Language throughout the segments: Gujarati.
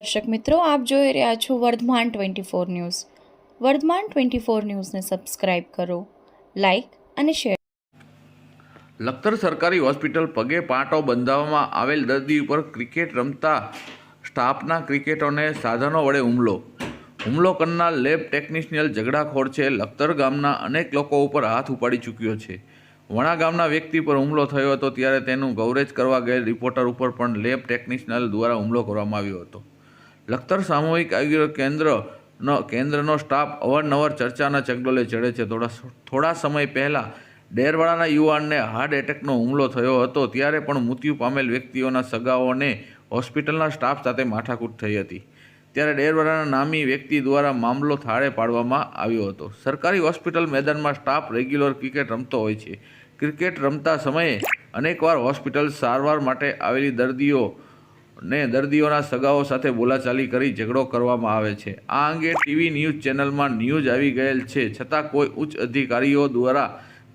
દર્શક મિત્રો, આપ જોઈ રહ્યા છો વર્ધમાન 24 ન્યૂઝ. વર્ધમાન 24 ન્યૂઝને સબસ્ક્રાઇબ કરો, લાઇક અને શેર. લખતર સરકારી હોસ્પિટલ પગે પાટો બંધાવવામાં આવેલ દર્દી ઉપર ક્રિકેટ રમતા સ્ટાફના ક્રિકેટરોને સાધનો વડે હુમલો કરનાર લેબ ટેકનિશિયન ઝઘડાખોર છે. લખતર ગામના અનેક લોકો ઉપર હાથ ઉપાડી ચૂક્યો છે. વણા ગામના વ્યક્તિ પર હુમલો થયો હતો ત્યારે તેનું કવરેજ કરવા ગયેલ રિપોર્ટર ઉપર પણ લેબ ટેકનિશિયન દ્વારા હુમલો કરવામાં આવ્યો હતો. લખતર સામૂહિક આરોગ્ય કેન્દ્રનો સ્ટાફ અવારનવાર ચર્ચાના ચકડોલે ચડે છે. થોડા સમય પહેલાં ડેરવાડાના યુવાનને હાર્ટ એટેકનો હુમલો થયો હતો ત્યારે પણ મૃત્યુ પામેલ વ્યક્તિઓના સગાઓને હોસ્પિટલના સ્ટાફ સાથે માથાકૂટ થઈ હતી. ત્યારે ડેરવાડાના નામી વ્યક્તિ દ્વારા મામલો થાળે પાડવામાં આવ્યો હતો. સરકારી હોસ્પિટલ મેદાનમાં સ્ટાફ રેગ્યુલર ક્રિકેટ રમતો હોય છે. ક્રિકેટ રમતા સમયે અનેકવાર હોસ્પિટલ સારવાર માટે આવેલી દર્દીઓના સગાઓ સાથે બોલાચાલી કરી ઝઘડો કરવામાં આવે છે. આ અંગે ટીવી ન્યૂઝ ચેનલમાં ન્યૂઝ આવી ગયેલ છે, છતાં કોઈ ઉચ્ચ અધિકારીઓ દ્વારા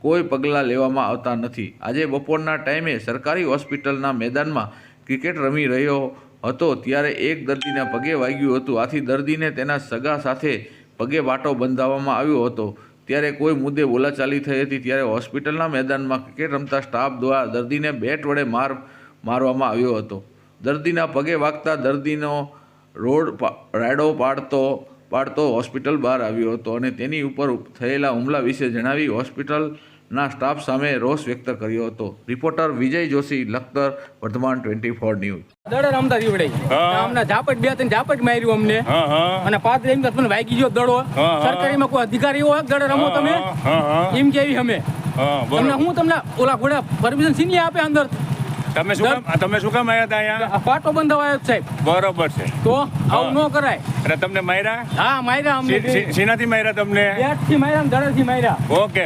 કોઈ પગલાં લેવામાં આવતા નથી. આજે બપોરના ટાઈમે સરકારી હોસ્પિટલના મેદાનમાં ક્રિકેટ રમી રહ્યો હતો ત્યારે એક દર્દીના પગે વાગ્યું હતું. આથી દર્દીને તેના સગા સાથે પગે બાટો બંધાવવામાં આવ્યો હતો. ત્યારે કોઈ મુદ્દે બોલાચાલી થઈ હતી ત્યારે હોસ્પિટલના મેદાનમાં ક્રિકેટ રમતા સ્ટાફ દ્વારા દર્દીને બેટ વડે મારવામાં આવ્યો હતો. દર્દીના પગે વાગતા દર્દીનો રાયડો પાડતો હોસ્પિટલ બહાર આવ્યો હતો અને તેની ઉપર થયેલા હુમલા વિશે જણાવી હોસ્પિટલના સ્ટાફ સામે રોષ વ્યક્ત કર્યો હતો. રિપોર્ટર વિજય જોશી, લખતર, વર્ધમાન 24 ન્યૂઝ. દડો રમતા દીવડે અમને ઝાપટ બે ત્રણ ઝાપટ માર્યું અમને અને પાત્ર એમ તમને વાગી ગયો દડો. સરકારીમાં કોઈ અધિકારી હોય દડો રમો તમે એમ કેવી અમે તમને હું તમને ઓલા ઘોડા પરમિશન સીની આપે અંદર. તમે શું કામ આવ્યા હતા અહીંયા? પાટો બંધાવાયો સાહેબ. બરોબર છે, તો આવું ન કરાય. એટલે તમને માર્યા? હા માર્યા અમને. શેનાથી માર્યા તમને? બેટથી માર્યા, દડથી માર્યા. ઓકે.